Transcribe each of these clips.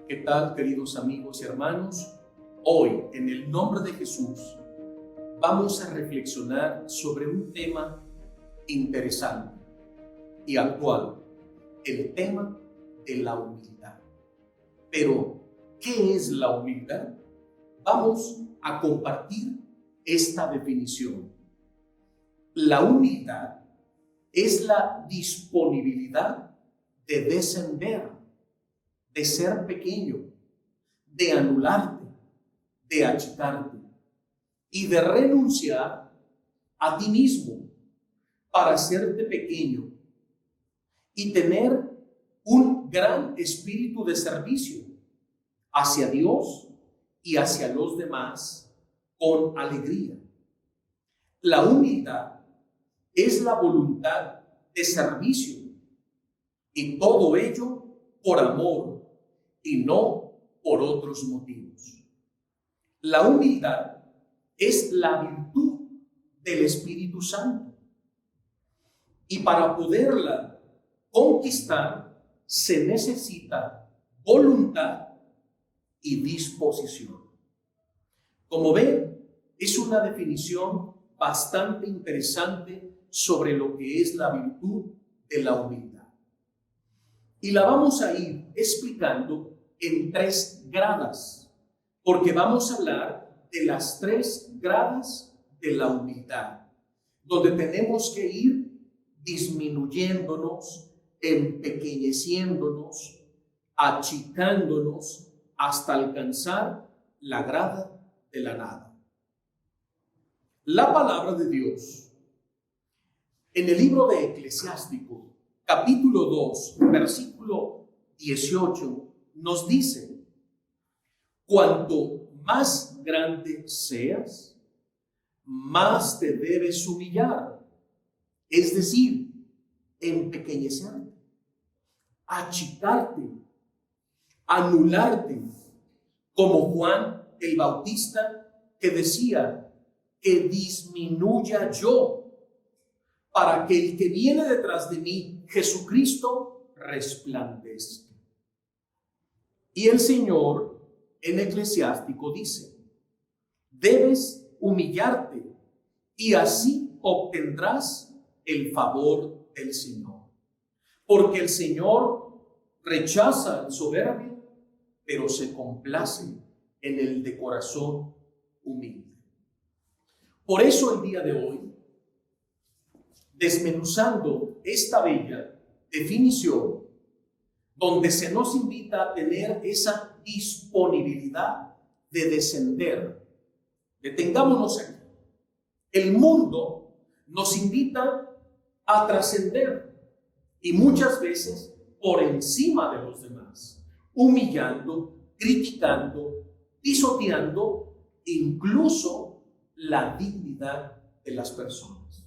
¿Qué tal, queridos amigos y hermanos? Hoy, en el nombre de Jesús, vamos a reflexionar sobre un tema interesante y actual, el tema de la humildad. Pero, ¿qué es la humildad? Vamos a compartir esta definición. La humildad es la disponibilidad de descender, de ser pequeño, de anularte, de achicarte y de renunciar a ti mismo para hacerte pequeño y tener un gran espíritu de servicio hacia Dios y hacia los demás con alegría. La humildad es la voluntad de servicio y todo ello por amor y no por otros motivos. La humildad es la virtud del Espíritu Santo y para poderla conquistar se necesita voluntad y disposición. Como ven, es una definición bastante interesante sobre lo que es la virtud de la humildad. Y la vamos a ir explicando en 3 gradas, porque vamos a hablar de las 3 gradas de la humildad, donde tenemos que ir disminuyéndonos, empequeñeciéndonos, achicándonos hasta alcanzar la grada de la nada. La palabra de Dios en el libro de Eclesiástico, capítulo 2, versículo 18, nos dice: cuanto más grande seas, más te debes humillar, es decir, empequeñecerte, achicarte, anularte, como Juan el Bautista, que decía: que disminuya yo, para que el que viene detrás de mí, Jesucristo, resplandezca. Y el Señor en Eclesiástico dice: debes humillarte y así obtendrás el favor del Señor. Porque el Señor rechaza al soberbio, pero se complace en el de corazón humilde. Por eso el día de hoy, desmenuzando esta bella definición, donde se nos invita a tener esa disponibilidad de descender. Detengámonos aquí. El mundo nos invita a trascender y muchas veces por encima de los demás, humillando, criticando, pisoteando incluso la dignidad de las personas.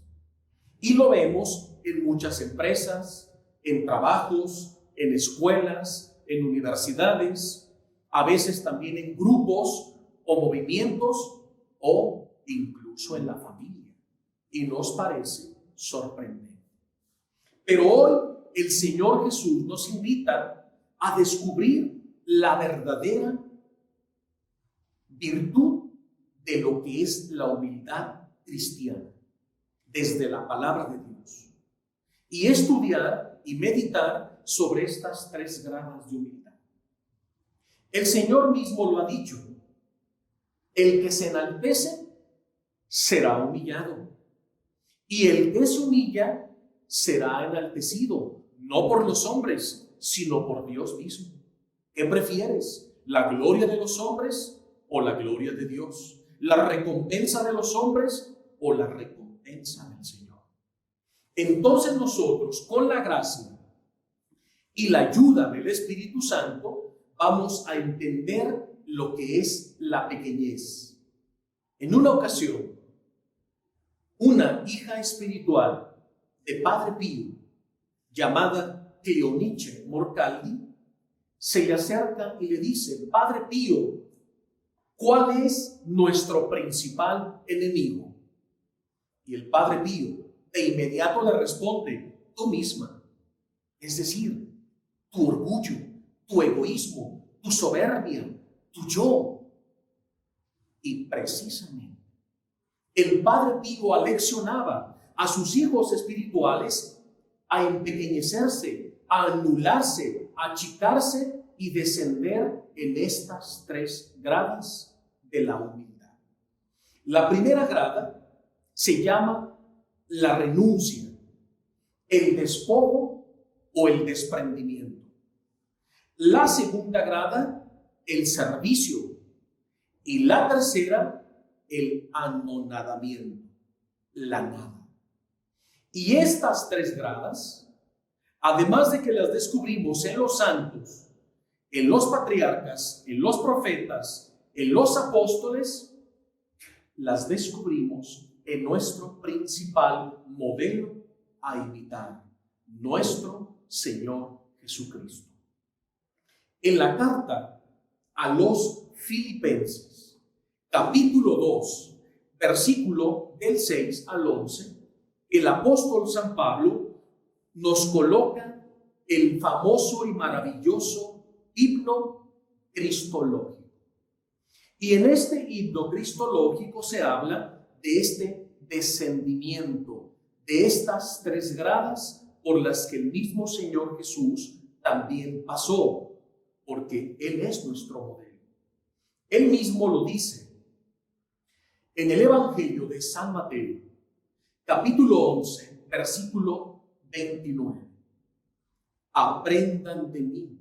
Y lo vemos en muchas empresas, en trabajos, en escuelas, en universidades, a veces también en grupos o movimientos o incluso en la familia. Y nos parece sorprendente. Pero hoy el Señor Jesús nos invita a descubrir la verdadera virtud de lo que es la humildad cristiana, desde la palabra de Dios, y estudiar y meditar sobre estas 3 gradas de humildad. El Señor mismo lo ha dicho: el que se enaltece será humillado, y el que se humilla será enaltecido, no por los hombres, sino por Dios mismo. ¿Qué prefieres? ¿La gloria de los hombres o la gloria de Dios? ¿La recompensa de los hombres o la recompensa del Señor? Entonces nosotros, con la gracia y la ayuda del Espíritu Santo, vamos a entender lo que es la pequeñez. En una ocasión, una hija espiritual de Padre Pío, llamada Cleonice Morcaldi, se le acerca y le dice: Padre Pío, ¿cuál es nuestro principal enemigo? Y el Padre Pío de inmediato le responde: tú misma. Es decir, tu orgullo, tu egoísmo, tu soberbia, tu yo. Y precisamente el Padre Pío aleccionaba a sus hijos espirituales a empequeñecerse, a anularse, a achicarse y descender en estas tres gradas de la humildad. La primera grada se llama la renuncia, el despojo o el desprendimiento. La segunda grada, el servicio. Y la tercera, el anonadamiento, la nada. Y estas tres gradas, además de que las descubrimos en los santos, en los patriarcas, en los profetas, en los apóstoles, las descubrimos en nuestro principal modelo a imitar, nuestro Señor Jesucristo. En la carta a los Filipenses, capítulo 2, versículo del 6 al 11, el apóstol San Pablo nos coloca el famoso y maravilloso himno cristológico. Y en este himno cristológico se habla de este descendimiento, de estas tres gradas por las que el mismo Señor Jesús también pasó, porque Él es nuestro modelo. Él mismo lo dice en el Evangelio de San Mateo, capítulo 11, versículo 29. Aprendan de mí,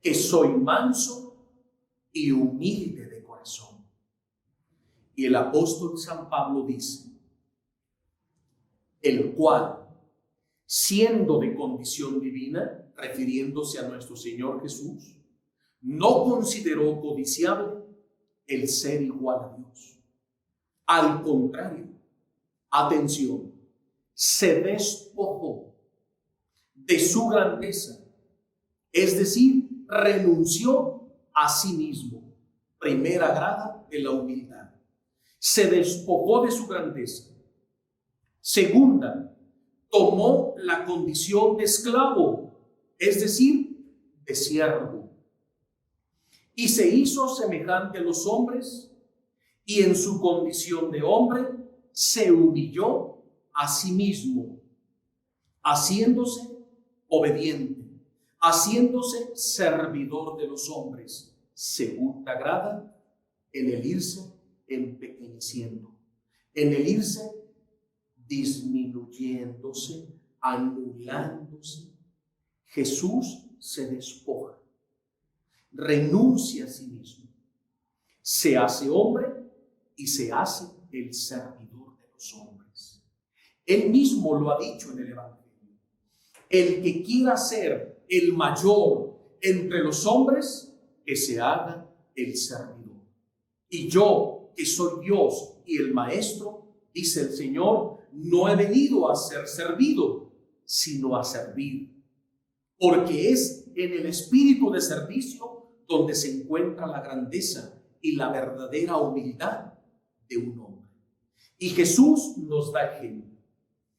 que soy manso y humilde de corazón. Y el apóstol San Pablo dice, el cual, siendo de condición divina, refiriéndose a nuestro Señor Jesús, no consideró codiciable el ser igual a Dios. Al contrario, atención, se despojó de su grandeza, es decir, renunció a sí mismo. Primera grada de la humildad. Se despojó de su grandeza. Segunda, tomó la condición de esclavo, es decir, de siervo. Y se hizo semejante a los hombres, y en su condición de hombre se humilló a sí mismo, haciéndose obediente, haciéndose servidor de los hombres. Segunda grada, en el irse empequeñeciendo, en el irse disminuyéndose, anulándose. Jesús se despoja, renuncia a sí mismo, se hace hombre y se hace el servidor de los hombres. Él mismo lo ha dicho en el Evangelio. El que quiera ser el mayor entre los hombres, que se haga el servidor. Y yo, que soy Dios y el Maestro, dice el Señor, no he venido a ser servido, sino a servir. Porque es en el espíritu de servicio donde se encuentra la grandeza y la verdadera humildad de un hombre. Y Jesús nos da ejemplo.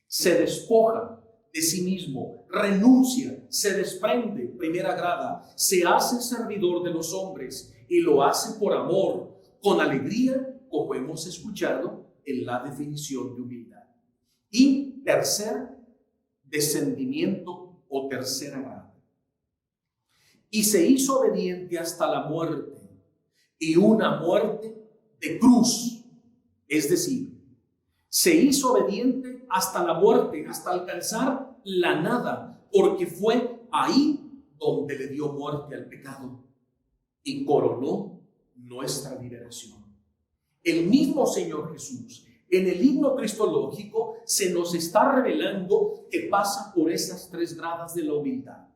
Se despoja de sí mismo, renuncia, se desprende, primera grada, se hace servidor de los hombres y lo hace por amor, con alegría, como hemos escuchado en la definición de humildad. Y tercer descendimiento o tercera grada. Y se hizo obediente hasta la muerte, y una muerte de cruz, es decir, se hizo obediente hasta la muerte, hasta alcanzar la nada, porque fue ahí donde le dio muerte al pecado y coronó nuestra liberación. El mismo Señor Jesús, en el himno cristológico, se nos está revelando que pasa por esas tres gradas de la humildad.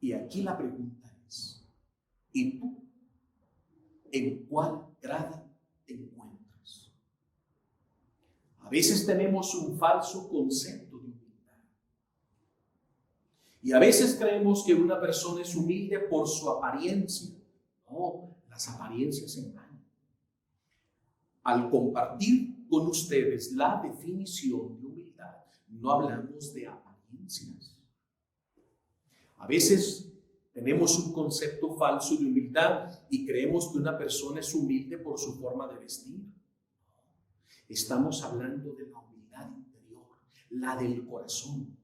Y aquí la pregunta es, ¿y tú en cuál grada te encuentras? A veces tenemos un falso concepto de humildad. Y a veces creemos que una persona es humilde por su apariencia. No, las apariencias engañan. Al compartir con ustedes la definición de humildad, no hablamos de apariencias. A veces Tenemos un concepto falso de humildad y creemos que una persona es humilde por su forma de vestir. Estamos hablando de la humildad interior, la del corazón,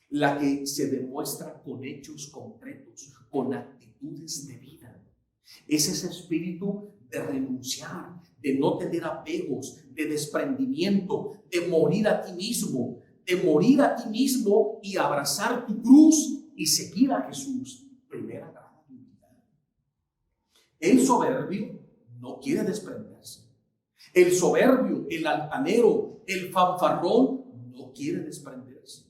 la que se demuestra con hechos concretos, con actitudes de vida. Es ese espíritu de renunciar, de no tener apegos, de desprendimiento, de morir a ti mismo, y abrazar tu cruz y seguir a Jesús. Primera gran humildad. El soberbio no quiere desprenderse. El soberbio, el altanero, el fanfarrón no quiere desprenderse.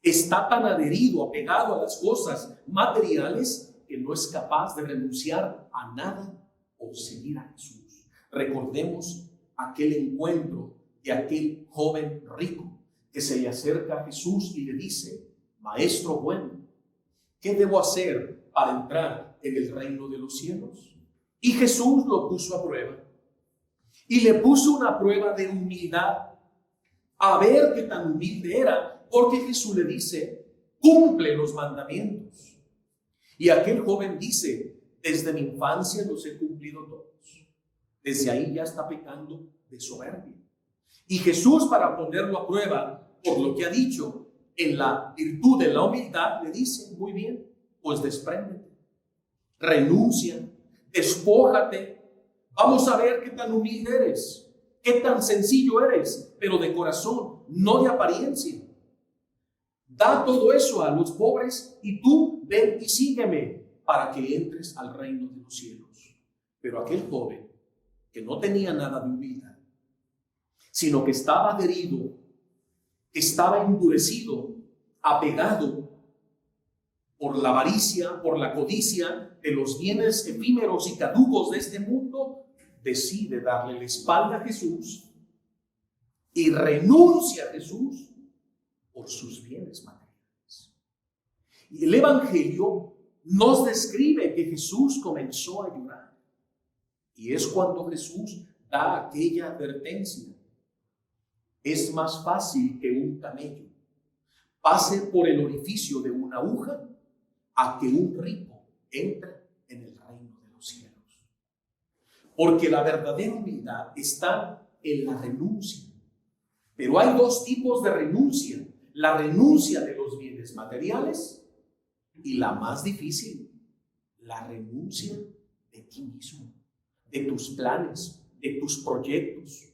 Está tan adherido, apegado a las cosas materiales que no es capaz de renunciar a nada por seguir a Jesús. Recordemos aquel encuentro de aquel joven rico que se le acerca a Jesús y le dice: Maestro bueno, ¿qué debo hacer para entrar en el reino de los cielos? Y Jesús lo puso a prueba. Y le puso una prueba de humildad, a ver qué tan humilde era, porque Jesús le dice: cumple los mandamientos. Y aquel joven dice: desde mi infancia los he cumplido todos. Desde ahí ya está pecando de soberbia. Y Jesús, para ponerlo a prueba por lo que ha dicho, en la virtud de la humildad, le dice: muy bien, pues despréndete, renuncia, despójate. Vamos a ver qué tan humilde eres, qué tan sencillo eres, pero de corazón, no de apariencia. Da todo eso a los pobres y tú ven y sígueme para que entres al reino de los cielos. Pero aquel joven, que no tenía nada de humildad, sino que estaba adherido, que estaba endurecido, apegado por la avaricia, por la codicia de los bienes efímeros y caducos de este mundo, decide darle la espalda a Jesús y renuncia a Jesús por sus bienes materiales. Y el Evangelio nos describe que Jesús comenzó a llorar. Y es cuando Jesús da aquella advertencia: es más fácil que un camello pase por el orificio de una aguja a que un rico entre en el reino de los cielos. Porque la verdadera humildad está en la renuncia. Pero hay dos tipos de renuncia: la renuncia de los bienes materiales y la más difícil, la renuncia de ti mismo, de tus planes, de tus proyectos,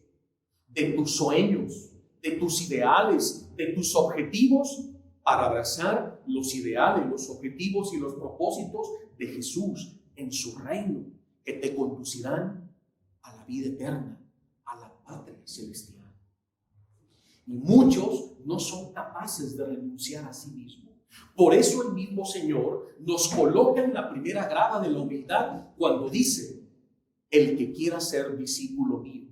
de tus sueños, de tus ideales, de tus objetivos, para abrazar los ideales, los objetivos y los propósitos de Jesús en su reino, que te conducirán a la vida eterna, a la patria celestial. Y muchos no son capaces de renunciar a sí mismos. Por eso el mismo Señor nos coloca en la primera grada de la humildad cuando dice: el que quiera ser discípulo mío,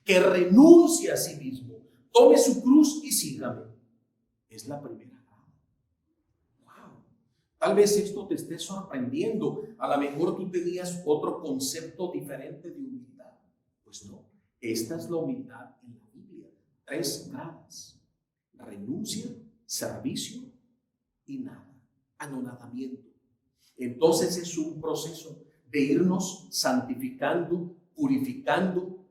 que renuncie a sí mismo, tome su cruz y sígame. Es la primera grada. Wow. Tal vez esto te esté sorprendiendo. A lo mejor tú tenías otro concepto diferente de humildad. Pues no, esta es la humildad en la Biblia. 3 gradas: renuncia, servicio y nada, anonadamiento. Entonces es un proceso de irnos santificando, purificando,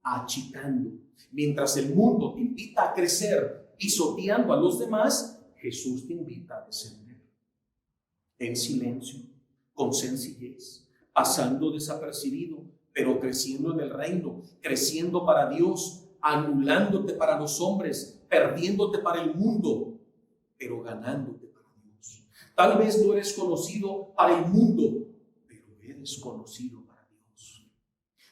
achicando. Mientras el mundo te invita a crecer pisoteando a los demás, Jesús te invita a descender en silencio, con sencillez, pasando desapercibido, pero creciendo en el reino, creciendo para Dios, anulándote para los hombres, perdiéndote para el mundo, pero ganándote para Dios. Tal vez no eres conocido para el mundo, pero eres conocido para Dios.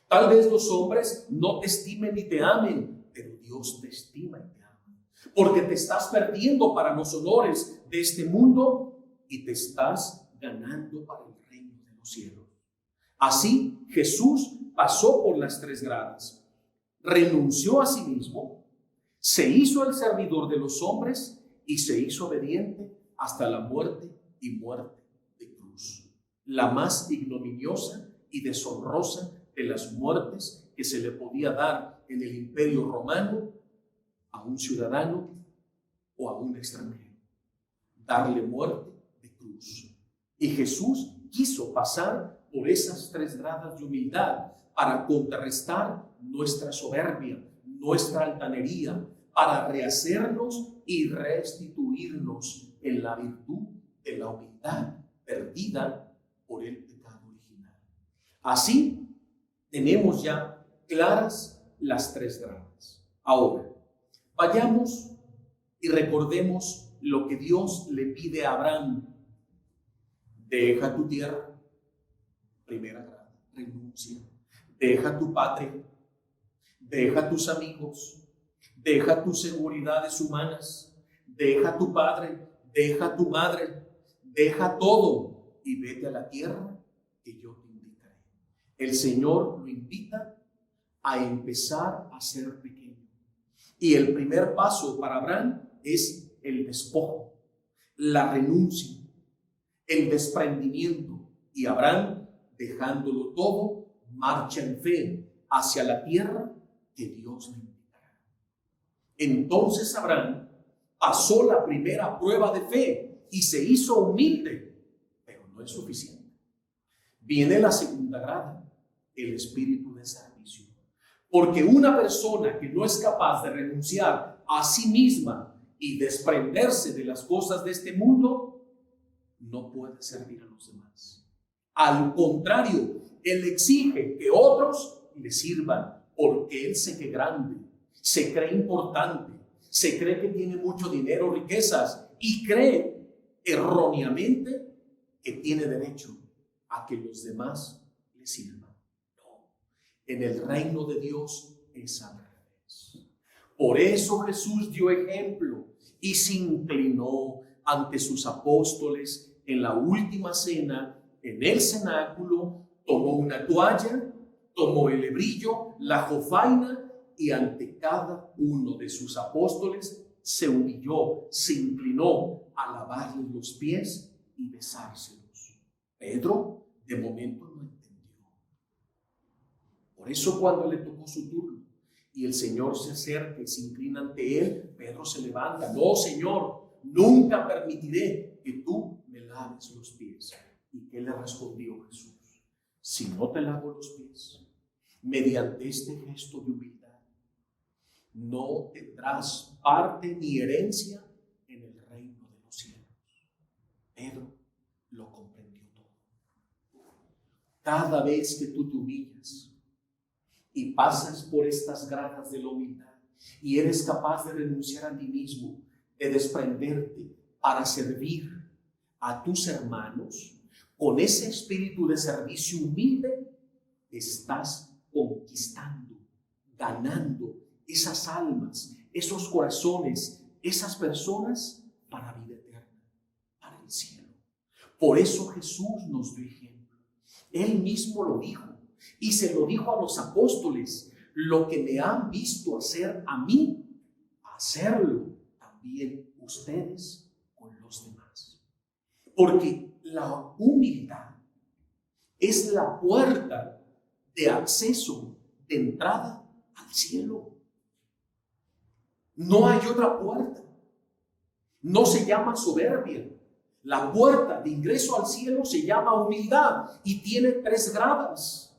Tal vez los hombres no te estimen ni te amen, pero Dios te estima y te ama. Porque te estás perdiendo para los honores de este mundo y te estás ganando para el reino de los cielos. Así Jesús pasó por las 3 gradas. Renunció a sí mismo, se hizo el servidor de los hombres y se hizo obediente hasta la muerte y muerte de cruz. La más ignominiosa y deshonrosa de las muertes que se le podía dar en el Imperio Romano a un ciudadano o a un extranjero. Darle muerte de cruz. Y Jesús quiso pasar por esas 3 gradas de humildad para contrarrestar nuestra soberbia, nuestra altanería, para rehacernos y restituirnos en la virtud de la humildad perdida por el pecado original. Así tenemos ya claras las 3 gradas. Ahora, vayamos y recordemos lo que Dios le pide a Abraham. Deja tu tierra, primera grada, renuncia. Deja tu patria, deja tus amigos, deja tus seguridades humanas, deja tu padre, deja tu madre, deja todo y vete a la tierra que yo te indicaré. El Señor lo invita a empezar a ser pequeño. Y el primer paso para Abraham es el despojo, la renuncia, el desprendimiento. Y Abraham, dejándolo todo, marcha en fe hacia la tierra que Dios le indicará. Entonces Abraham pasó la primera prueba de fe y se hizo humilde, pero no es suficiente. Viene la segunda grada, el espíritu de servicio. Porque una persona que no es capaz de renunciar a sí misma y desprenderse de las cosas de este mundo, no puede servir a los demás. Al contrario, él exige que otros le sirvan porque él se cree grande, se cree importante, se cree que tiene mucho dinero, riquezas y cree erróneamente que tiene derecho a que los demás le sirvan. No, en el reino de Dios es al revés. Por eso Jesús dio ejemplo y se inclinó ante sus apóstoles en la última cena, en el cenáculo, tomó una toalla, tomó el hebrillo, la jofaina y ante cada uno de sus apóstoles se humilló, se inclinó a lavarles los pies y besárselos. Pedro de momento no entendió. Por eso cuando le tocó su turno y el Señor se acerca y se inclina ante él, Pedro se levanta. No, Señor, nunca permitiré que tú me laves los pies. ¿Y qué le respondió Jesús? Si no te lavo los pies, mediante este gesto de humildad, no tendrás parte ni herencia en el reino de los cielos. Pedro lo comprendió todo. Cada vez que tú te humillas y pasas por estas gradas de la humildad y eres capaz de renunciar a ti mismo, de desprenderte para servir a tus hermanos, con ese espíritu de servicio humilde, estás conquistando, ganando esas almas, esos corazones, esas personas para vida eterna, para el cielo. Por eso Jesús nos dio ejemplo. Él mismo lo dijo y se lo dijo a los apóstoles: lo que me han visto hacer a mí, hacerlo también ustedes con los demás. Porque la humildad es la puerta de acceso, de entrada al cielo. No hay otra puerta. No se llama soberbia. La puerta de ingreso al cielo se llama humildad y tiene 3 gradas.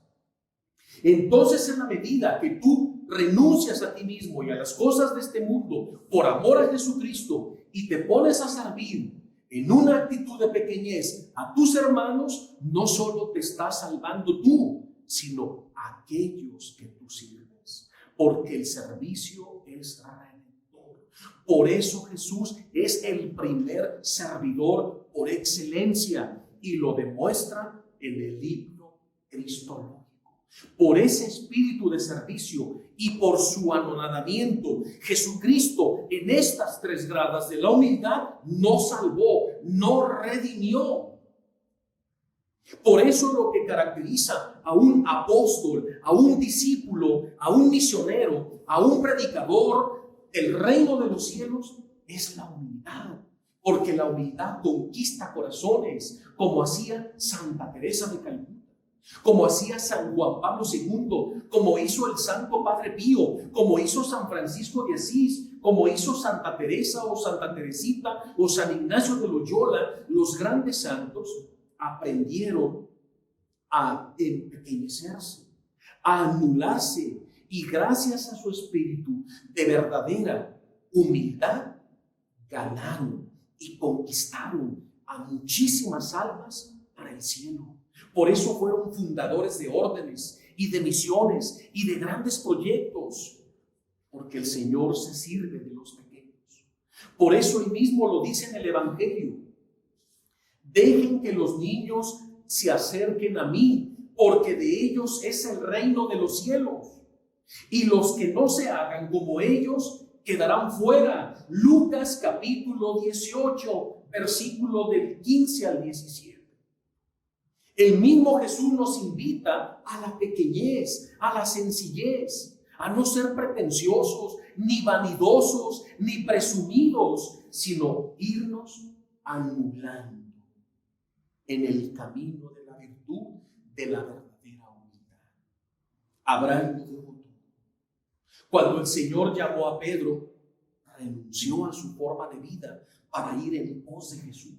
Entonces, en la medida que tú renuncias a ti mismo y a las cosas de este mundo por amor a Jesucristo y te pones a servir en una actitud de pequeñez a tus hermanos, no solo te estás salvando tú, sino aquellos que tú sirves, porque el servicio es redentor. Por eso Jesús es el primer servidor por excelencia y lo demuestra en el himno cristológico. Por ese espíritu de servicio y por su anonadamiento, Jesucristo en estas 3 gradas de la humildad nos salvó, nos redimió. Por eso lo que caracteriza a un apóstol, a un discípulo, a un misionero, a un predicador del reino de los cielos es la humildad. Porque la humildad conquista corazones, como hacía Santa Teresa de Calcuta, como hacía San Juan Pablo II, como hizo el Santo Padre Pío, como hizo San Francisco de Asís, como hizo Santa Teresa o Santa Teresita o San Ignacio de Loyola, los grandes santos. aprendieron a empequeñecerse, a anularse, y gracias a su espíritu de verdadera humildad, ganaron y conquistaron a muchísimas almas para el cielo. Por eso fueron fundadores de órdenes y de misiones y de grandes proyectos, porque el Señor se sirve de los pequeños. Por eso Él mismo lo dice en el Evangelio: dejen que los niños se acerquen a mí, porque de ellos es el reino de los cielos. Y los que no se hagan como ellos quedarán fuera. Lucas capítulo 18, versículo del 15 al 17. El mismo Jesús nos invita a la pequeñez, a la sencillez, a no ser pretenciosos, ni vanidosos, ni presumidos, sino irnos anulando en el camino de la virtud, de la verdadera humildad. Abraham lo dejó todo. Cuando el Señor llamó a Pedro, renunció a su forma de vida para ir en pos de Jesús.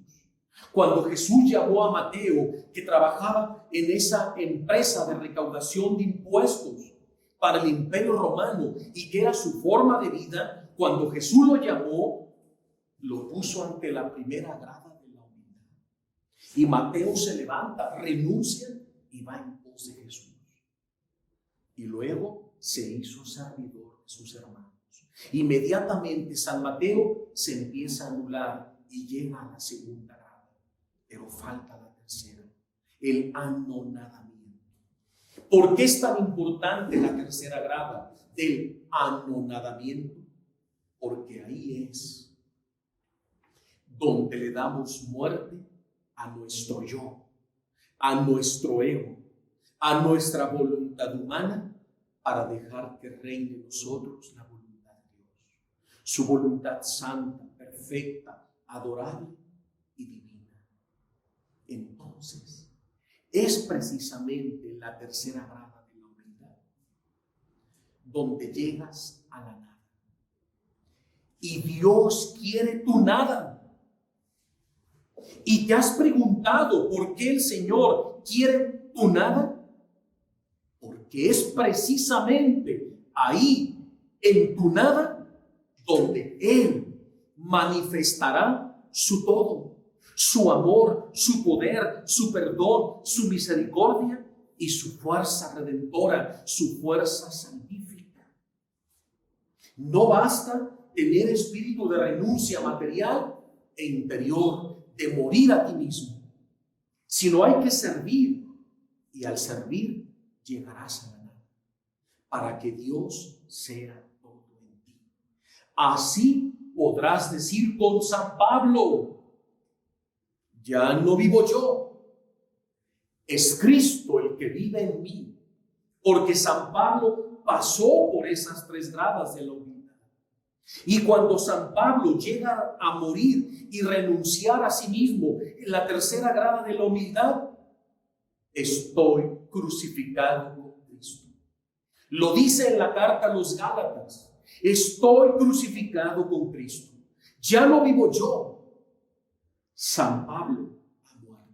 Cuando Jesús llamó a Mateo, que trabajaba en esa empresa de recaudación de impuestos para el Imperio Romano y que era su forma de vida, cuando Jesús lo llamó, lo puso ante la primera grada de la humildad. Y Mateo se levanta, renuncia y va en pos de Jesús. Y luego se hizo servidor de sus hermanos. Inmediatamente San Mateo se empieza a anular y llega a la segunda grada, pero falta la tercera, el anonadamiento. ¿Por qué es tan importante la tercera grada del anonadamiento? Porque ahí es donde le damos muerte a nuestro yo, a nuestro ego, a nuestra voluntad humana, para dejar que reine en nosotros la voluntad de Dios, su voluntad santa, perfecta, adorable y divina. Entonces, es precisamente la tercera grada de la humildad donde llegas a la nada. Y Dios quiere tu nada. ¿Y te has preguntado por qué el Señor quiere tu nada? Porque es precisamente ahí, en tu nada, donde Él manifestará su todo, su amor, su poder, su perdón, su misericordia y su fuerza redentora, su fuerza salvífica. No basta tener espíritu de renuncia material e interior, de morir a ti mismo, sino hay que servir, y al servir llegarás a la nada, para que Dios sea todo en ti. Así podrás decir con San Pablo: ya no vivo yo, es Cristo el que vive en mí, porque San Pablo pasó por esas tres gradas de la humildad. Y cuando San Pablo llega a morir y renunciar a sí mismo en la tercera grada de la humildad, estoy crucificado con Cristo. Lo dice en la carta a los Gálatas: estoy crucificado con Cristo. Ya no vivo yo. San Pablo ha muerto.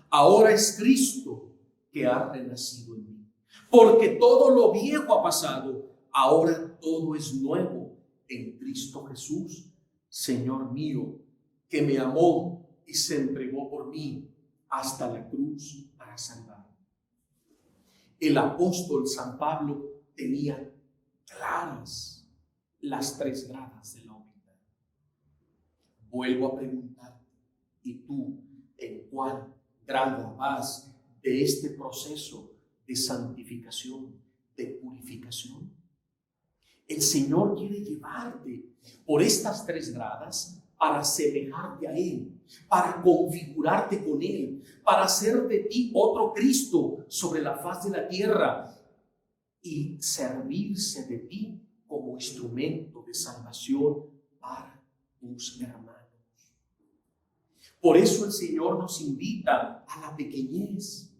Ahora es Cristo que ha renacido en mí. Porque todo lo viejo ha pasado. Ahora todo es nuevo en Cristo Jesús, Señor mío, que me amó y se entregó por mí hasta la cruz para salvarme. El apóstol San Pablo tenía claras las tres gradas de la humildad. Vuelvo a preguntar, ¿y tú en cuál grada vas de este proceso de santificación, de purificación? El Señor quiere llevarte por estas tres gradas para asemejarte a Él, para configurarte con Él, para hacer de ti otro Cristo sobre la faz de la tierra y servirse de ti como instrumento de salvación para tus hermanos. Por eso el Señor nos invita a la pequeñez,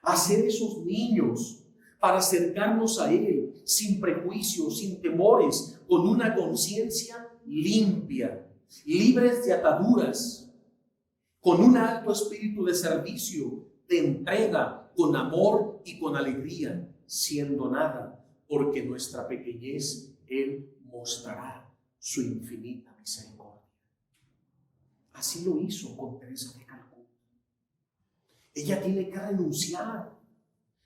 a ser esos niños, para acercarnos a Él sin prejuicios, sin temores, con una conciencia limpia, libres de ataduras, con un alto espíritu de servicio, de entrega, con amor y con alegría, siendo nada, porque nuestra pequeñez Él mostrará su infinita misericordia. Así lo hizo con Teresa de Calcuta. Ella tiene que renunciar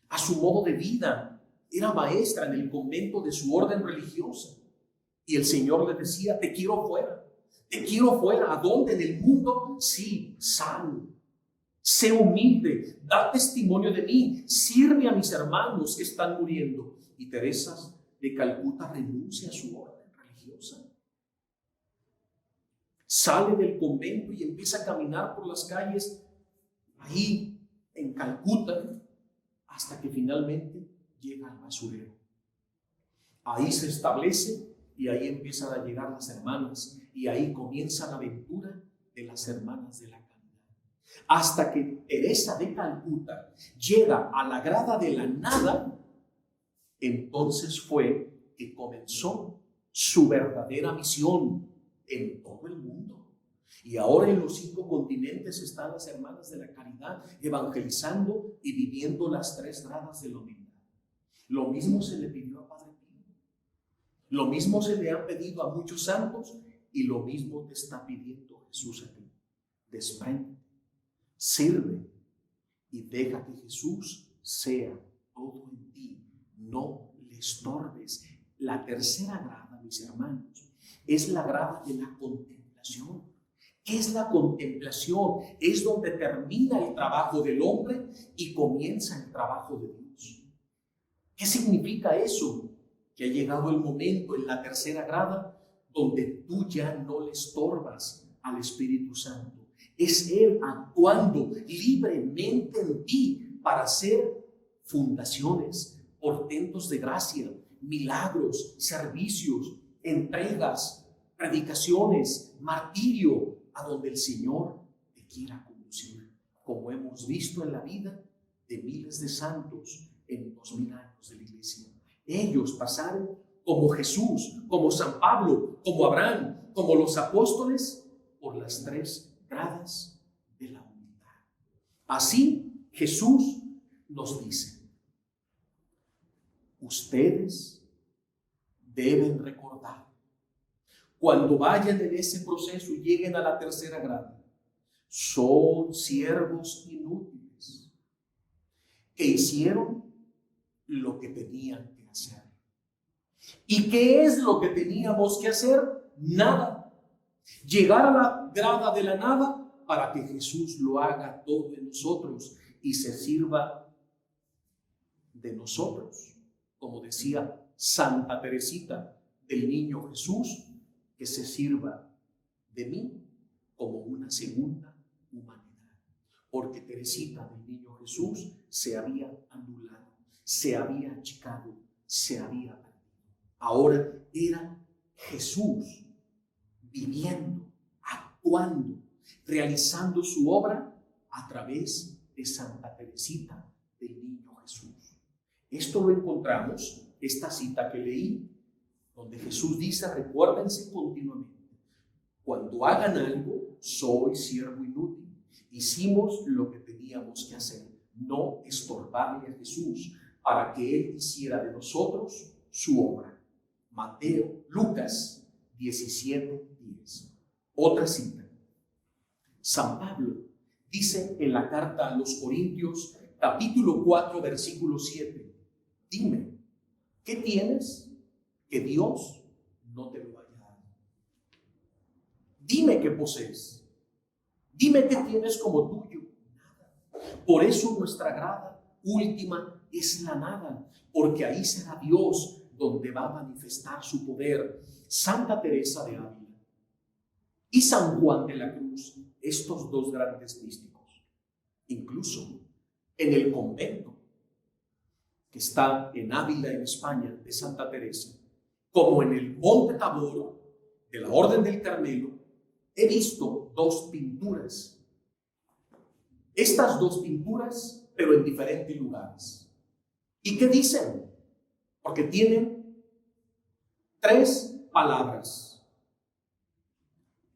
a su modo de vida. Era maestra en el convento de su orden religiosa. Y el Señor le decía, te quiero fuera. Te quiero fuera. ¿A dónde? ¿En el mundo? Sí, sal. Sé humilde. Da testimonio de mí. Sirve a mis hermanos que están muriendo. Y Teresa de Calcuta renuncia a su orden religiosa. Sale del convento y empieza a caminar por las calles ahí en Calcuta hasta que finalmente llega al basurero. Ahí se establece y ahí empiezan a llegar las hermanas y ahí comienza la aventura de las hermanas de la caridad. Hasta que Teresa de Calcuta llega a la grada de la nada, entonces fue que comenzó su verdadera misión en todo el mundo. Y ahora en los 5 continentes están las hermanas de la caridad evangelizando y viviendo las 3 gradas de la humildad. Lo mismo se le pidió a Padre Pío. Lo mismo se le ha pedido a muchos santos y lo mismo te está pidiendo Jesús a ti. Desprende, sirve y deja que Jesús sea todo en ti. No le estorbes. La tercera grada, mis hermanos, es la grada de la contemplación. ¿Qué es la contemplación? Es donde termina el trabajo del hombre y comienza el trabajo de Dios. ¿Qué significa eso? Que ha llegado el momento en la tercera grada donde tú ya no le estorbas al Espíritu Santo. Es Él actuando libremente en ti para hacer fundaciones, portentos de gracia, milagros, servicios, entregas, predicaciones, martirio, a donde el Señor te quiera conducir, como hemos visto en la vida de miles de santos en 2000 años de la iglesia. Ellos pasaron como Jesús, como San Pablo, como Abraham, como los apóstoles, por las 3 gradas de la humildad. Así Jesús nos dice, ustedes deben recordar, cuando vayan en ese proceso y lleguen a la tercera grada, son siervos inútiles que hicieron lo que tenían que hacer. ¿Y qué es lo que teníamos que hacer? Nada. Llegar a la grada de la nada para que Jesús lo haga todo en nosotros y se sirva de nosotros. Como decía Santa Teresita del Niño Jesús, que se sirva de mí como una segunda humanidad. Porque Teresita del Niño Jesús se había anulado, se había achicado, se había perdido. Ahora era Jesús viviendo, actuando, realizando su obra a través de Santa Teresita del Niño Jesús. Esto lo encontramos, esta cita que leí, donde Jesús dice, recuérdense continuamente, cuando hagan algo, soy siervo inútil. Hicimos lo que teníamos que hacer, no estorbarle a Jesús para que Él hiciera de nosotros su obra. Lucas 17:10. Otra cita. San Pablo dice en la carta a los Corintios, capítulo 4, versículo 7, dime, ¿qué tienes que Dios no te lo haya dado? Dime qué posees. Dime qué tienes como tuyo. Nada. Por eso nuestra grada última es la nada, porque ahí será Dios donde va a manifestar su poder. Santa Teresa de Ávila y San Juan de la Cruz, estos 2 grandes místicos, incluso en el convento que está en Ávila, en España, de Santa Teresa, como en el Monte Tabor de la Orden del Carmelo, he visto 2 pinturas. Estas 2 pinturas, pero en diferentes lugares. ¿Y qué dicen? Porque tienen 3 palabras.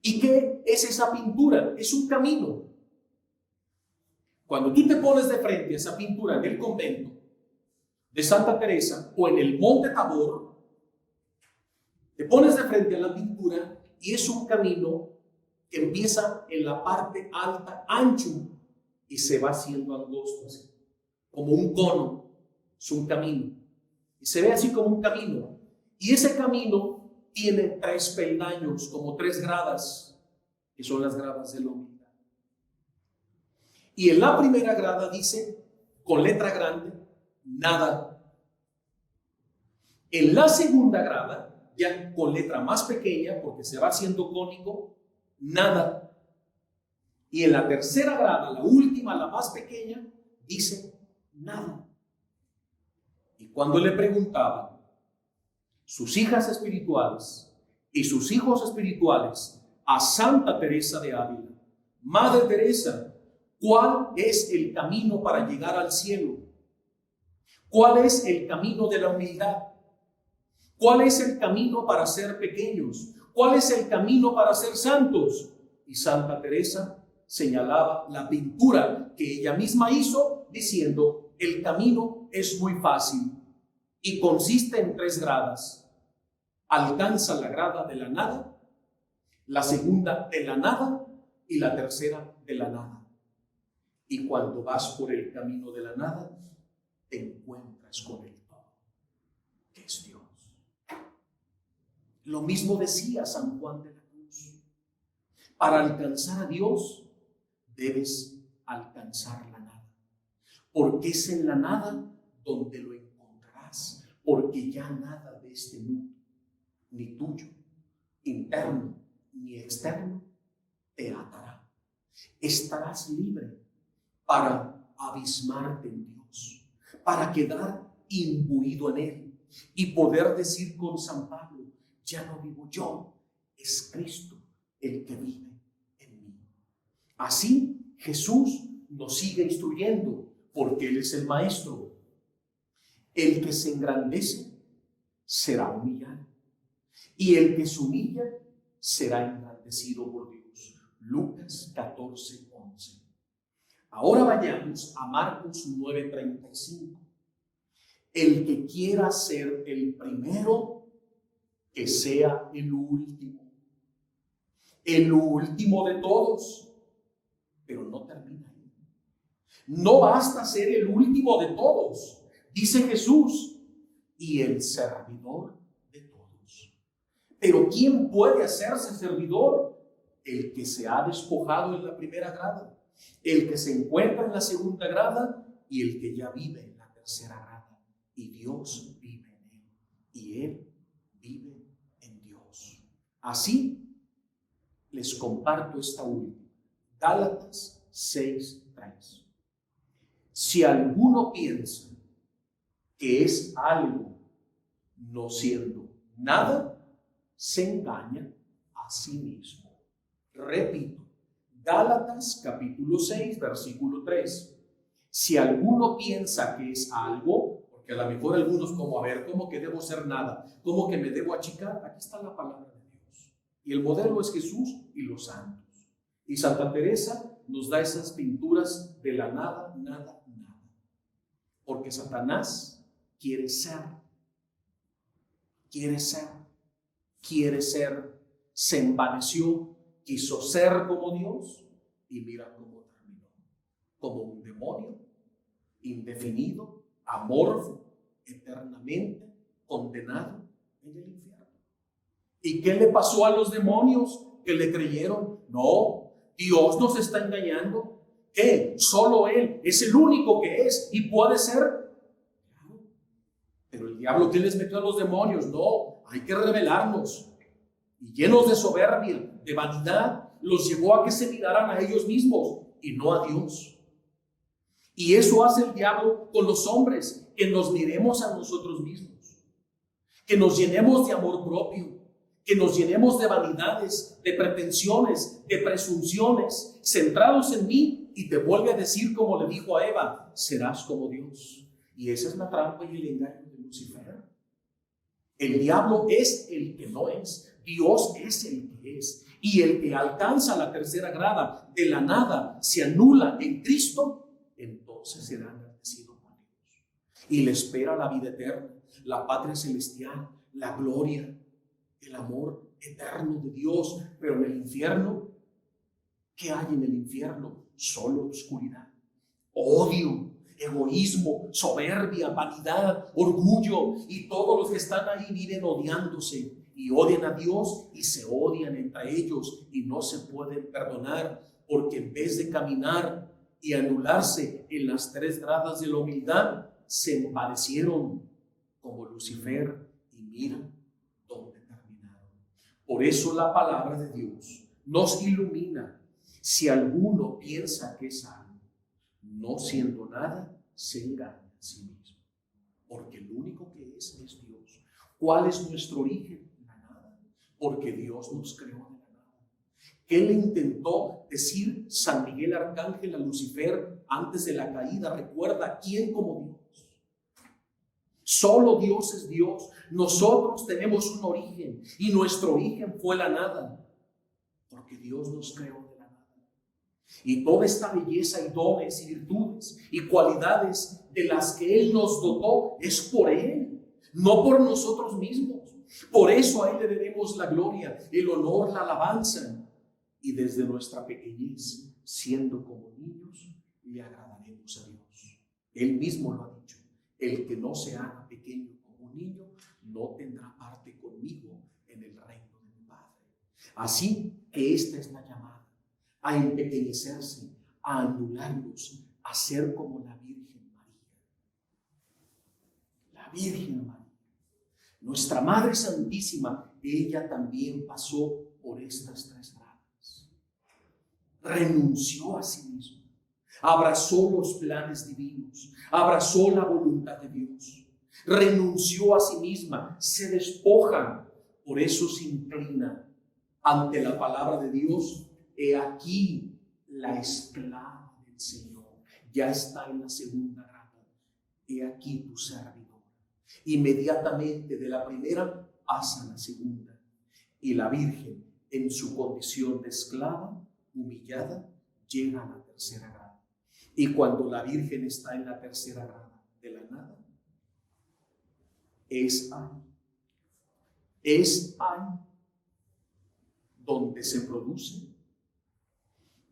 ¿Y qué es esa pintura? Es un camino. Cuando tú te pones de frente a esa pintura en el convento de Santa Teresa o en el Monte Tabor, te pones de frente a la pintura y es un camino que empieza en la parte alta, ancho, y se va haciendo angosto, así, como un cono. Es un camino. Y se ve así como un camino. Y ese camino tiene 3 peldaños, como 3 gradas, que son las gradas de la humildad. Y en la primera grada dice, con letra grande, nada. En la segunda grada, ya con letra más pequeña, porque se va haciendo cónico, nada. Y en la tercera grada, la última, la más pequeña, dice nada. Y cuando le preguntaban sus hijas espirituales y sus hijos espirituales a Santa Teresa de Ávila, Madre Teresa, ¿cuál es el camino para llegar al cielo? ¿Cuál es el camino de la humildad? ¿Cuál es el camino para ser pequeños? ¿Cuál es el camino para ser santos? Y Santa Teresa señalaba la pintura que ella misma hizo diciendo, el camino es muy fácil y consiste en 3 gradas. Alcanza la grada de la nada, la segunda de la nada y la tercera de la nada. Y cuando vas por el camino de la nada, te encuentras con el todo, que es Dios. Lo mismo decía San Juan de la Cruz. Para alcanzar a Dios, debes alcanzar la nada. Porque es en la nada donde lo encontrarás. Porque ya nada de este mundo, ni tuyo, interno, ni externo, te atará. Estarás libre para abismarte en Dios, para quedar imbuido en Él y poder decir con San Pablo, ya no vivo yo, es Cristo el que vive en mí. Así Jesús nos sigue instruyendo porque Él es el Maestro. El que se engrandece será humillado y el que se humilla será engrandecido por Dios. Lucas 14:11. Ahora vayamos a Marcos 9:35. El que quiera ser el primero, que sea el último de todos. Pero no termina ahí. No basta ser el último de todos, dice Jesús, y el servidor de todos. Pero ¿quién puede hacerse servidor? El que se ha despojado en la primera grada, el que se encuentra en la segunda grada y el que ya vive en la tercera grada. Y Dios vive en él y él vive en Dios. Así les comparto esta última. Gálatas 6:3. Si alguno piensa que es algo no siendo nada, se engaña a sí mismo. Repito, Gálatas capítulo 6, versículo 3. Si alguno piensa que es algo, porque a lo mejor algunos como, a ver, ¿cómo que debo ser nada? ¿Cómo que me debo achicar? Aquí está la palabra de Dios. Y el modelo es Jesús y los santos. Y Santa Teresa nos da esas pinturas de la nada, nada, nada. Porque Satanás quiere ser, se envaneció, quiso ser como Dios y mira cómo terminó. Como un demonio indefinido, amorfo, eternamente condenado en el infierno. ¿Y qué le pasó a los demonios que le creyeron? No, Dios nos está engañando. ¿Qué? Solo Él es el único que es y puede ser. Pero el diablo, ¿qué les metió a los demonios? No, hay que rebelarnos. Y llenos de soberbia, de vanidad, los llevó a que se miraran a ellos mismos y no a Dios. Y eso hace el diablo con los hombres, que nos miremos a nosotros mismos, que nos llenemos de amor propio, que nos llenemos de vanidades, de pretensiones, de presunciones, centrados en mí, y te vuelve a decir como le dijo a Eva, serás como Dios. Y esa es la trampa y el engaño de Lucifer. El diablo es el que no es, Dios es el que es. Y el que alcanza la tercera grada de la nada, se anula en Cristo, entonces será agradecido con Dios. Y le espera la vida eterna, la patria celestial, la gloria, el amor eterno de Dios. Pero en el infierno, ¿qué hay en el infierno? Solo oscuridad, odio, egoísmo, soberbia, vanidad, orgullo. Y todos los que están ahí viven odiándose y odian a Dios y se odian entre ellos y no se pueden perdonar, porque en vez de caminar y anularse en las 3 gradas de la humildad, se envanecieron como Lucifer, y mira dónde terminaron. Por eso la palabra de Dios nos ilumina. Si alguno piensa que es algo, no siendo nada, se engaña a sí mismo, porque el único que es Dios. ¿Cuál es nuestro origen? La nada, porque Dios nos creó de la nada. ¿Qué le intentó decir San Miguel Arcángel a Lucifer antes de la caída? Recuerda, ¿quién como Dios? Solo Dios es Dios. Nosotros tenemos un origen y nuestro origen fue la nada, porque Dios nos creó de la nada. Y toda esta belleza y dones y virtudes y cualidades de las que Él nos dotó es por Él, no por nosotros mismos. Por eso a Él le debemos la gloria, el honor, la alabanza. Y desde nuestra pequeñez, siendo como niños, le agradaremos a Dios. Él mismo lo ha dicho: el que no se haga pequeño como un niño, no tendrá parte conmigo en el reino de mi Padre. Así que esta es la llamada, a empequeñecerse, a anularnos, a ser como la Virgen María. La Virgen María, nuestra Madre Santísima, ella también pasó por estas 3 gradas. Renunció a sí misma, abrazó los planes divinos, abrazó la voluntad de Dios, renunció a sí misma, se despoja. Por eso se inclina ante la palabra de Dios. He aquí la esclava del Señor. Ya está en la 2ª grada. He aquí tu servidor. Inmediatamente de la primera pasa a la 2ª. Y la Virgen, en su condición de esclava, humillada, llega a la 3ª grada. Y cuando la Virgen está en la 3ª grada de la nada, es ahí donde se produce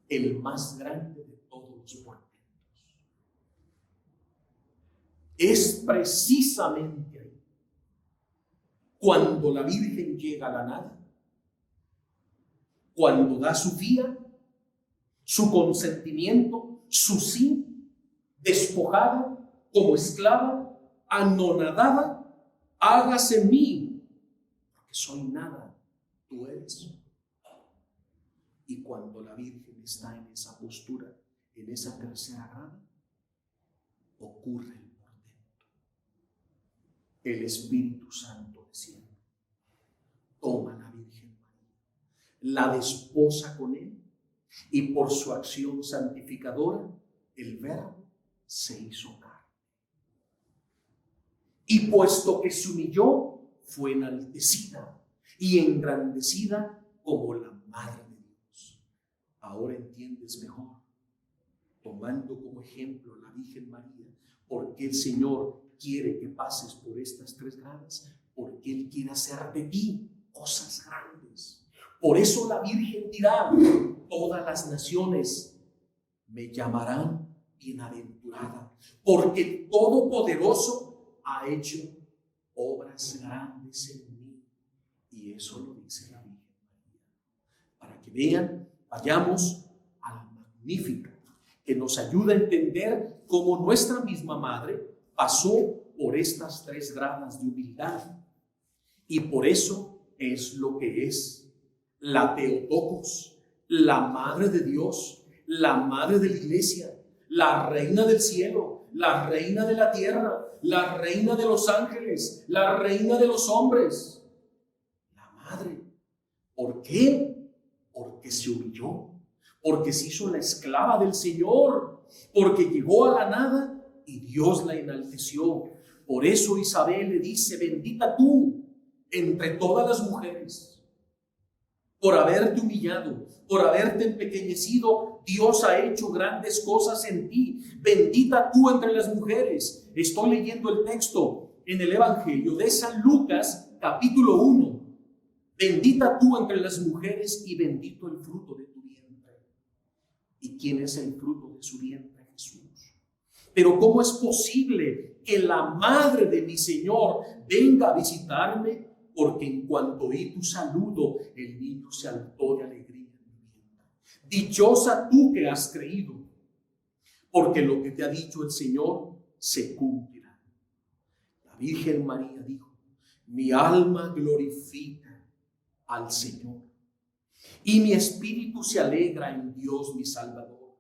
el más grande de todos los portentos. Es precisamente ahí, cuando la Virgen llega a la nada, cuando da su vía, su consentimiento, su sí, despojada como esclava, anonadada: hágase en mí, porque soy nada, tú eres. Y cuando la Virgen está en esa postura, en esa 3ª grada, ocurre el portento. El Espíritu Santo desciende, toma a la Virgen María, la desposa con Él, y por su acción santificadora, el Verbo se hizo carne. Y puesto que se humilló, fue enaltecida y engrandecida como la Madre de Dios. Ahora entiendes mejor, tomando como ejemplo la Virgen María, por qué el Señor quiere que pases por estas 3 gradas, porque Él quiere hacer de ti cosas grandes. Por eso la Virgen dirá: todas las naciones me llamarán bienaventurada, porque el Todopoderoso ha hecho obras grandes en mí. Y eso lo dice la Virgen María. Para que vean, vayamos al Magnificat, que nos ayuda a entender cómo nuestra misma Madre pasó por estas 3 gradas de humildad. Y por eso es lo que es la Theotokos, la Madre de Dios, la Madre de la Iglesia, la Reina del cielo, la Reina de la tierra, la Reina de los ángeles, la Reina de los hombres. La Madre. ¿Por qué? Porque se humilló, porque se hizo la esclava del Señor, porque llegó a la nada y Dios la enalteció. Por eso Isabel le dice: bendita tú entre todas las mujeres, por haberte humillado, por haberte empequeñecido. Dios ha hecho grandes cosas en ti. Bendita tú entre las mujeres. Estoy leyendo el texto en el Evangelio de San Lucas, capítulo 1. Bendita tú entre las mujeres y bendito el fruto de tu vientre. ¿Y quién es el fruto de su vientre? Jesús. Pero ¿cómo es posible que la madre de mi Señor venga a visitarme? Porque en cuanto oí tu saludo, el niño se saltó de alegría en mi vientre. Dichosa tú que has creído, porque lo que te ha dicho el Señor se cumplirá. La Virgen María dijo: mi alma glorifica al Señor, y mi espíritu se alegra en Dios mi Salvador,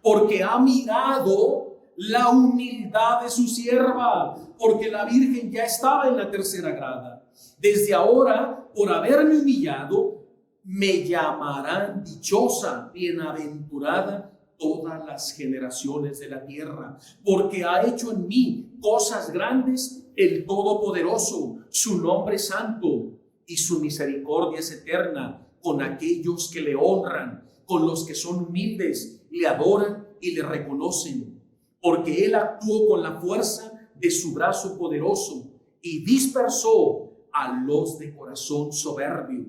porque ha mirado la humildad de su sierva, porque la Virgen ya estaba en la tercera grada. Desde ahora, por haberme humillado, me llamarán dichosa, bienaventurada todas las generaciones de la tierra, porque ha hecho en mí cosas grandes el Todopoderoso. Su nombre es santo y su misericordia es eterna con aquellos que le honran, con los que son humildes, le adoran y le reconocen, porque él actuó con la fuerza de su brazo poderoso y dispersó a los de corazón soberbio,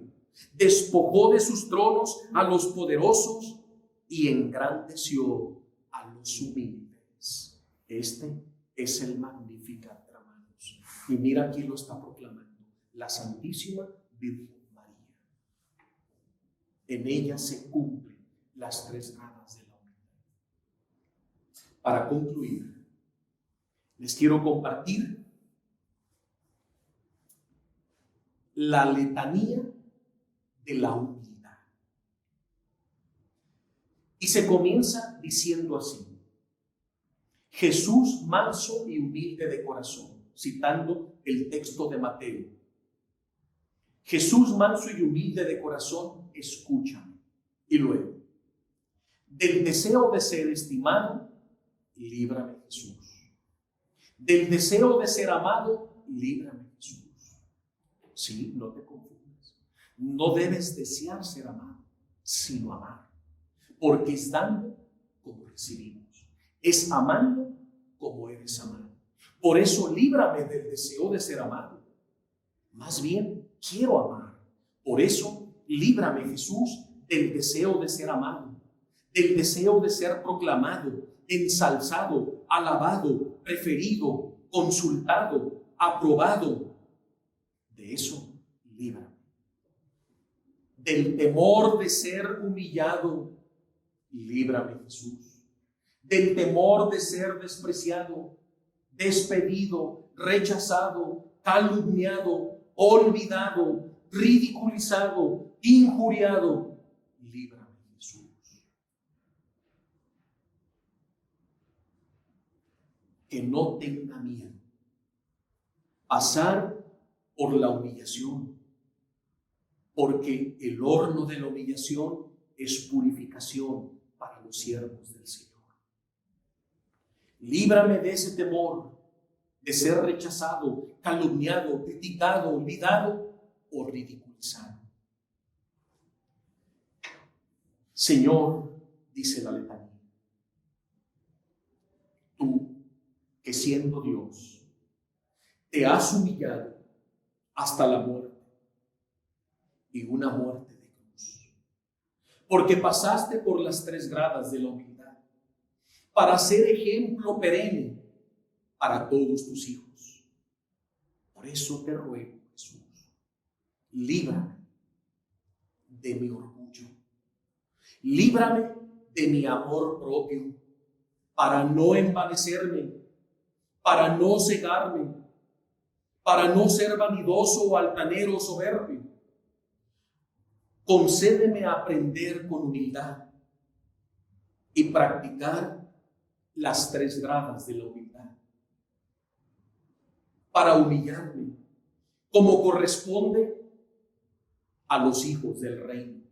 despojó de sus tronos a los poderosos y engrandeció a los humildes. Este es el Magnificat, hermanos. Y mira, aquí lo está proclamando la Santísima Virgen María. En ella se cumplen las tres gradas de la humildad. Para concluir, les quiero compartir la letanía de la humildad. Y se comienza diciendo así: Jesús manso y humilde de corazón, citando el texto de Mateo. Jesús manso y humilde de corazón, escúchame. Y luego, del deseo de ser estimado, líbrame, Jesús. Del deseo de ser amado, líbrame, Jesús. Sí, no te confundas. No debes desear ser amado, sino amar. Porque es dando como recibimos. Es amando como eres amado. Por eso líbrame del deseo de ser amado. Más bien, quiero amar. Por eso líbrame, Jesús, del deseo de ser amado. Del deseo de ser proclamado, ensalzado, alabado, preferido, consultado, aprobado. De eso, líbrame. Del temor de ser humillado, líbrame, Jesús. Del temor de ser despreciado, despedido, rechazado, calumniado, olvidado, ridiculizado, injuriado, líbrame, Jesús. Que no tenga miedo pasar por la humillación, porque el horno de la humillación es purificación para los siervos del Señor. Líbrame de ese temor de ser rechazado, calumniado, criticado, olvidado o ridiculizado. Señor, dice la letanía, tú que siendo Dios te has humillado hasta la muerte, y una muerte de cruz, porque pasaste por las tres gradas de la humildad para ser ejemplo perenne para todos tus hijos. Por eso te ruego, Jesús, líbrame de mi orgullo, líbrame de mi amor propio, para no envanecerme, para no cegarme, para no ser vanidoso o altanero o soberbio. Concédeme aprender con humildad y practicar las tres gradas de la humildad, para humillarme como corresponde a los hijos del reino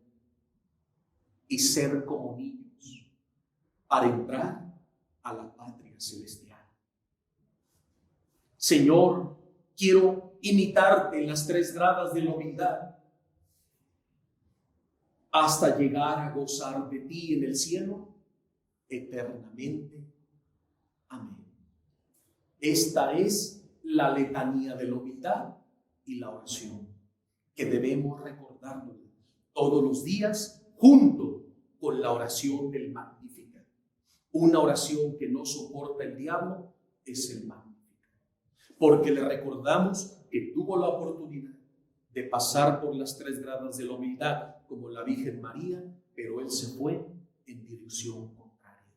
y ser como niños para entrar a la patria celestial. Señor, quiero imitarte en las tres gradas de la humildad. hasta llegar a gozar de ti en el cielo eternamente. Amén. Esta es la letanía de la humildad y la oración que debemos recordarnos todos los días junto con la oración del Magnificat. Una oración que no soporta el diablo es el Magnificat, porque le recordamos que tuvo la oportunidad de pasar por las 3 gradas de la humildad como la Virgen María, pero él se fue en dirección contraria.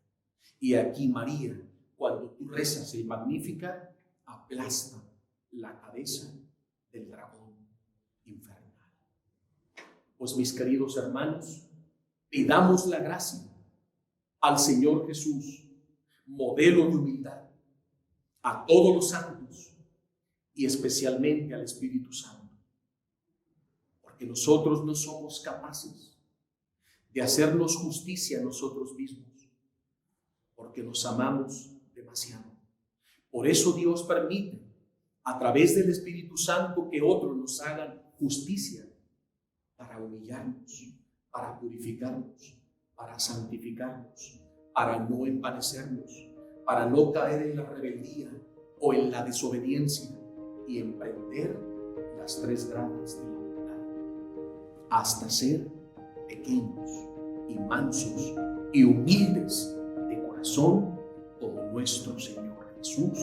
Y aquí María, cuando tú rezas el Magnificat, aplasta la cabeza del dragón infernal. Pues mis queridos hermanos, pidamos la gracia al Señor Jesús, modelo de humildad, a todos los santos y especialmente al Espíritu Santo, porque nosotros no somos capaces de hacernos justicia a nosotros mismos, porque nos amamos demasiado. Por eso Dios permite a través del Espíritu Santo que otros nos hagan justicia, para humillarnos, para purificarnos, para santificarnos, para no envanecernos, para no caer en la rebeldía o en la desobediencia y emprender las 3 gradas de la humildad, hasta ser pequeños y mansos y humildes de corazón como nuestro Señor Jesús.